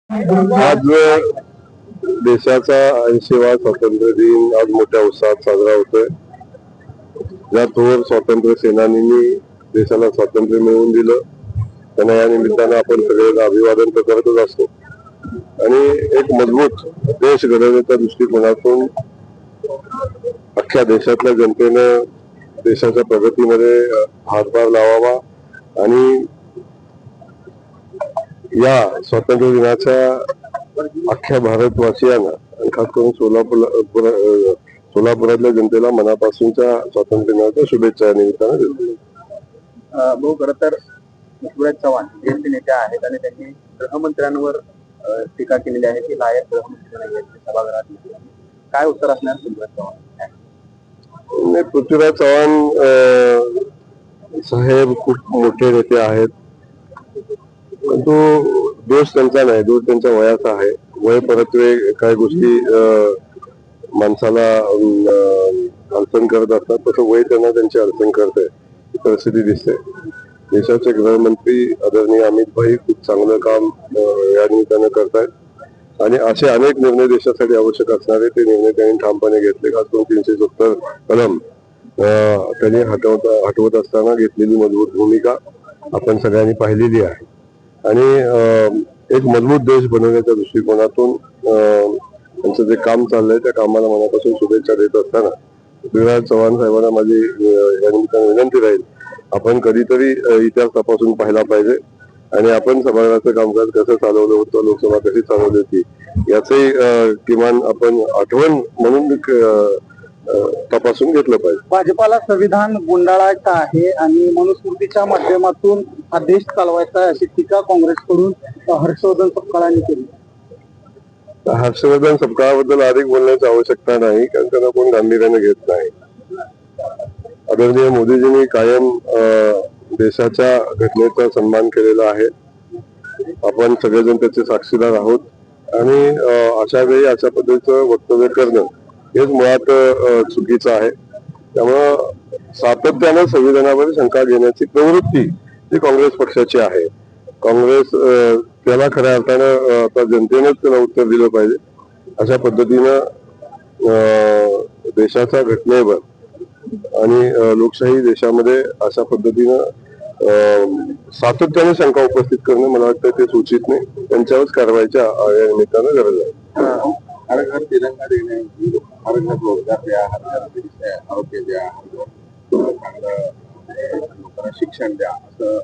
आज देशाचा 80वा स्वातंत्र्य दिन आज मोठ्या उत्साहात साजरा होतोय. ज्या थोर स्वातंत्र्य सेनानींनी देशाला स्वातंत्र्य मिळवून दिलं त्यांना या निमित्तानं आपण सगळ्यांना अभिवादन तर करतच असतो. आणि एक मजबूत देश घडवण्याच्या दृष्टिकोनातून अख्ख्या देशातल्या जनतेनं देशाच्या प्रगतीमध्ये हातभार लावावा आणि या स्वातंत्र्य दिनाच्या अख्ख्या भारतवासियांना आणि खास करून सोलापुरातल्या जनतेला मनापासूनच्या स्वातंत्र्य दिनाच्या शुभेच्छा निमित्तानं देतो. भाऊ, खरं तर पृथ्वीराज चव्हाण ज्येष्ठ नेते आहेत आणि त्यांनी गृहमंत्र्यांवर टीका केलेली आहे की लायक गृहमंत्री नाही आहेत सभागृहात. काय उत्तर असणार पृथ्वीराज चव्हाण? पृथ्वीराज चव्हाण साहेब खूप मोठे नेते आहेत, परंतु दोष त्यांचा नाही, दोष त्यांच्या वयाचा आहे. वय परत्वे काही गोष्टी माणसाला अडचण करत असतात, तसं वय त्यांना त्यांची अडचण करते परिस्थिती दिसते. देशाचे गृहमंत्री आदरणीय अमित भाई खूप चांगलं काम या निमित्तानं करतायत आणि असे अनेक निर्णय देशासाठी आवश्यक असणारे ते निर्णय त्यांनी ठामपणे घेतले. खास करून 370 कलम त्यांनी हटवत असताना घेतलेली मजबूत भूमिका आपण सगळ्यांनी पाहिलेली आहे. आणि एक मजबूत देश बनवण्याच्या दृष्टिकोनातून त्यांचं जे काम चाललंय त्या कामाला मनापासून शुभेच्छा देत असताना पृथ्वीराज चव्हाण साहेबांना माझी या निमित्तानं विनंती राहील, आपण कधीतरी इतिहास तपासून पाहिला पाहिजे आणि आपण सभागृहाचं कामकाज कसं चालवलं होतं, लोकसभा कशी चालवली होती याचंही किमान आपण आठवण म्हणून तपासून घेतलं पाहिजे. भाजपाला संविधान गुंडाळायचं आहे आणि मनुस्मृतीच्या माध्यमातून हा देश चालवायचा आहे अशी टीका काँग्रेसकडून हर्षवर्धन सपकाळांनी केली. हर्षवर्धन सपकाळाबद्दल अधिक बोलण्याची आवश्यकता नाही, कारण त्यांना कोण गांभीर्याने घेत नाही. आदरणीय मोदीजींनी कायम देशाच्या घटनेचा सन्मान केलेला आहे. आपण सगळेजण त्याचे साक्षीदार आहोत आणि अशा वेळी अशा पद्धतीचं वक्तव्य करणं हेच मुळात चुकीचं आहे. त्यामुळं सातत्यानं संविधानावर शंका घेण्याची प्रवृत्ती ही काँग्रेस पक्षाची आहे. काँग्रेस त्याला खऱ्या अर्थानं आता जनतेनेच त्याला उत्तर दिलं पाहिजे. अशा पद्धतीनं देशाच्या घटनेवर आणि लोकशाही देशामध्ये अशा पद्धतीनं सातत्याने शंका उपस्थित करणं मला वाटतं ते सूचित नाही. त्यांच्यावरच कारवाईच्या या निमित्तानं गरज आहे. हर घर तिरंगा देणे, हर घर रोजगार द्या, हर घर आरोग्य द्या, लोकांना शिक्षण द्या असं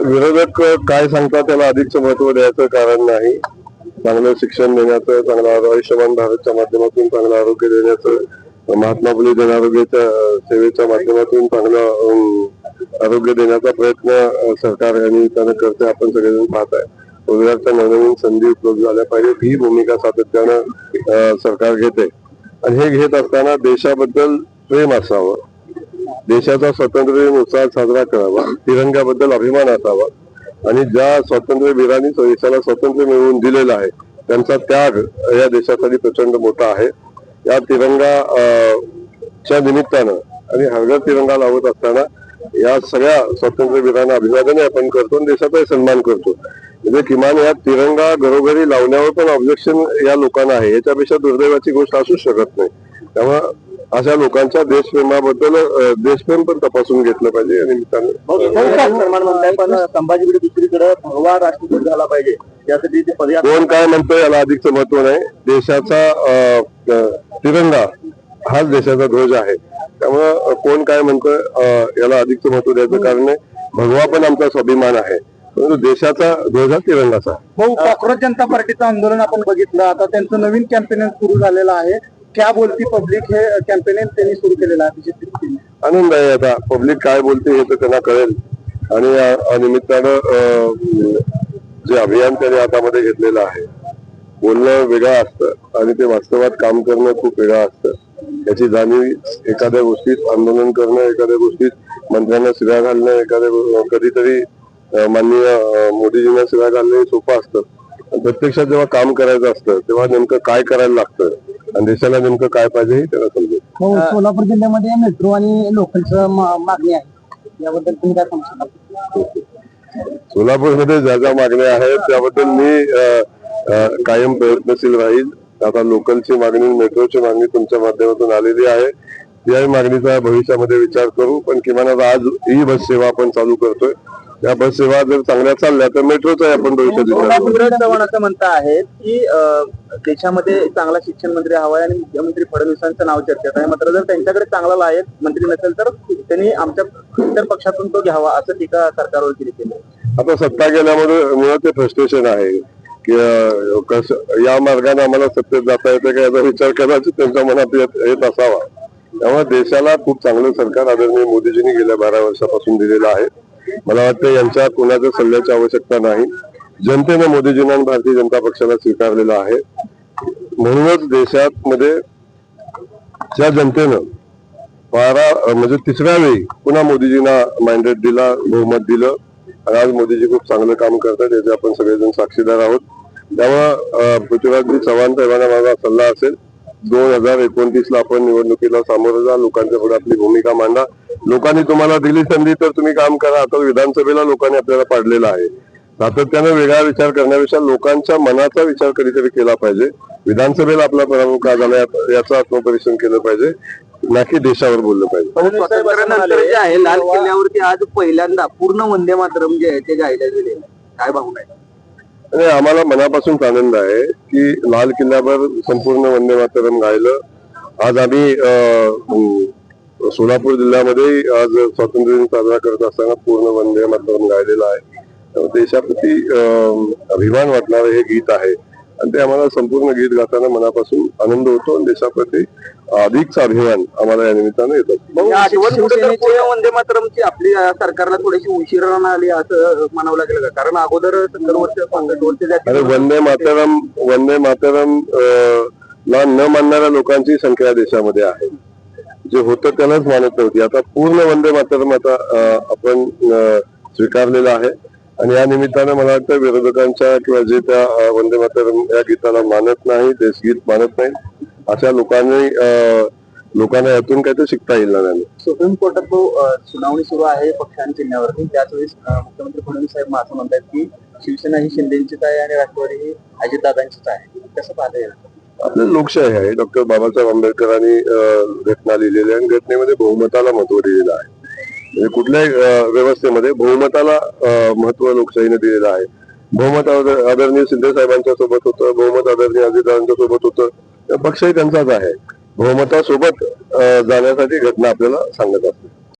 विरोधक काय सांगतात त्याला अधिकचं महत्व द्यायचं कारण नाही. चांगलं शिक्षण देण्याचं, चांगलं आयुष्यमान भारतच्या माध्यमातून चांगलं आरोग्य देण्याचं, महात्मा फुले जन आरोग्याच्या सेवेच्या माध्यमातून चांगलं आरोग्य देण्याचा प्रयत्न सरकार यांनी त्यानं करते. आपण सगळेजण पाहत आहे. रोजगारच्या नवनवीन संधी उपलब्ध झाल्या पाहिजेत ही भूमिका सातत्यानं सरकार घेते आणि हे घेत असताना देशाबद्दल प्रेम असावं, देशाचा स्वातंत्र्य दिन उत्साहात साजरा करावा, तिरंग्याबद्दल अभिमान असावा आणि ज्या स्वातंत्र्यवीरांनी देशाला स्वातंत्र्य मिळवून दिलेलं आहे त्यांचा त्याग या देशासाठी प्रचंड मोठा आहे. या तिरंगा च्या निमित्तानं आणि हरघर तिरंगा लावत असताना या सगळ्या स्वातंत्र्यवीरांना अभिवादन आपण करतो आणि देशाचाही सन्मान करतो. म्हणजे किमान या तिरंगा घरोघरी लावण्यावर पण ऑब्जेक्शन या लोकांना आहे. याच्यापेक्षा दुर्दैवाची गोष्ट असूच शकत नाही. त्यामुळे अशा लोकांच्या देशप्रेमाबद्दल देशप्रेम पण तपासून घेतलं पाहिजे या निमित्तानं. पण संभाजीकडे दुसरीकडे भगवा राष्ट्रध्वज झाला पाहिजे यासाठी कोण काय म्हणतोय याला अधिकचं महत्व नाही. देशाचा तिरंगा हाच देशाचा ध्वज आहे. त्यामुळं कोण काय म्हणतोय याला अधिकचं महत्व द्यायचं कारण नाही. भगवा पण आमचा स्वाभिमान आहे, परंतु देशाचा ध्वज हा तिरंगाचा. भाऊ, कॉक्रोच जनता पार्टीचं आंदोलन आपण बघितलं, आता त्यांचं नवीन कॅम्पेन सुरू झालेलं आहे. क्या बोलती पब्लिक हे कॅम्पेन त्यांनी सुरू केलेलं आहे. आनंद आहे. आता पब्लिक काय बोलते हे तर त्यांना कळेल आणि या निमित्तानं जे अभियान त्यांनी हातामध्ये घेतलेलं आहे, बोलणं वेगळं असतं आणि ते वास्तवात काम करणं खूप वेगळं असतं. याची जाणीव एखाद्या गोष्टीत आंदोलन करणं, एखाद्या गोष्टीत मंत्र्यांना शिव्या घालणं, कधीतरी माननीय मोदीजींना शिव्या घालणं सोपं असतं. प्रत्यक्षात जेव्हा काम करायचं असतं तेव्हा नेमकं काय करायला लागतं आणि देशाला नेमकं काय पाहिजे हे त्याला समजेल. सोलापूर जिल्ह्यामध्ये मेट्रो आणि लोकलचं मागणी आहे, याबद्दल तुम्ही काय सांगू शकता? सोलापूरमध्ये ज्या ज्या मागण्या आहेत त्याबद्दल मी कायम प्रयत्नशील राहील. आता लोकलची मागणी, मेट्रोची मागणी तुमच्या माध्यमातून आलेली आहे. याही मागणीचा भविष्यामध्ये विचार करू. पण किमान आता आज ही बस सेवा आपण चालू करतोय. या बस सेवा जर चांगल्या चालल्या तर मेट्रोचा आपण भविष्यात विचार करू. पृथ्वीराज चव्हाण असं म्हणत आहेत की देशामध्ये चांगला शिक्षण मंत्री हवा आहे आणि मुख्यमंत्री फडणवीसांचं नाव चर्चेत आहे. मात्र जर त्यांच्याकडे चांगला लायक मंत्री नसेल तर त्यांनी आमच्या इतर पक्षातून तो घ्यावा, असं टीका सरकारवर केली. आता सत्ता गेल्यामुळे ते फ्रस्ट्रेशन आहे की या मार्गाने आम्हाला सत्तेत जाता येते का याचा विचार कदाचित त्यांच्या मनात येत असावा. त्यामुळे देशाला खूप चांगलं सरकार आदरणीय मोदीजींनी गेल्या 12 वर्षापासून दिलेलं आहे. मला वाटतं यांच्या कोणाच्या सल्ल्याची आवश्यकता नाही. जनतेने मोदीजींना आणि भारतीय जनता पक्षाला स्वीकारलेलं आहे. म्हणूनच देशात मध्ये ज्या जनतेनं 12 म्हणजे 3ऱ्या वेळी पुन्हा मोदीजींना मॅन्डेट दिला, बहुमत दिलं आणि आज मोदीजी खूप चांगलं काम करतात याचे आपण सगळेजण साक्षीदार आहोत. त्यामुळं पृथ्वीराजजी चव्हाण साहेबांना माझा सल्ला असेल, 2029ला आपण निवडणुकीला सामोरं जा, लोकांच्या पुढे आपली भूमिका मांडा. लोकांनी तुम्हाला दिली संधी तर तुम्ही काम करा. आता विधानसभेला लोकांनी आपल्याला पाडलेला आहे. सातत्यानं वेगळा विचार करण्यापेक्षा लोकांच्या मनाचा विचार कधीतरी केला पाहिजे. विधानसभेला आपला पराभव का झाला याचं आत्मपरीक्षण केलं पाहिजे, ना की देशावर बोललं पाहिजे. स्वातंत्र्यानंतर जे आहे लाल किल्ल्यावरती आज पहिल्यांदा पूर्ण वंदे मातरम जे आहे ते गायलं गेले, काय भावना आहे? आणि आम्हाला मनापासून आनंद आहे की लाल किल्ल्यावर संपूर्ण वंदे मातरम गायलं. आज आम्ही सोलापूर जिल्ह्यामध्ये आज स्वातंत्र्य दिन साजरा करत असताना पूर्ण वंदे मातरम गायलेलं आहे. देशाप्रती अभिमान वाटणारं हे गीत आहे आणि ते आम्हाला संपूर्ण गीत गाताना मनापासून आनंद होतो आणि देशाप्रती अधिकचा अभिमान आम्हाला या निमित्तानं येतो. वंदे मातरमची आपली सरकारला थोडीशी उशिरा आली असं म्हणावं लागेल का? कारण अगोदर 70 वर्ष 65 वर्ष अरे वंदे मातरम ला न मानणाऱ्या लोकांची संख्या देशामध्ये आहे. जे होतं त्यालाच मानत नव्हती. आता पूर्ण वंदे मातरम आता आपण स्वीकारलेलं आहे आणि या निमित्तानं मला वाटतं विरोधकांच्या किंवा जे त्या वंदे मातरम या गीताला मानत नाही, देशगीत मानत नाही, अशा लोकांना यातून काही ते शिकता येईल नाही. सुप्रीम कोर्टात तो सुनावणी सुरू आहे पक्षांच्या चिन्हावरती. त्याच वेळेस मुख्यमंत्री फडणवीस साहेब असं म्हणतात की शिवसेना ही शिंदेचीच आहे आणि राष्ट्रवादी ही अजितदादांचीच आहे. कसं पाहता येईल? आपली लोकशाही आहे. डॉक्टर बाबासाहेब आंबेडकरांनी घटना लिहिलेली आहे आणि घटनेमध्ये बहुमताला महत्व दिलेलं आहे. म्हणजे कुठल्याही व्यवस्थेमध्ये बहुमताला महत्व लोकशाहीने दिलेलं आहे. बहुमत आदरणीय शिंदे साहेबांच्या सोबत होतं, बहुमत आदरणीय अजितदादांच्या सोबत होतं. पक्षही त्यांचाच आहे. बहुमतासोबत जाण्यासाठी घटना आपल्याला सांगत असते.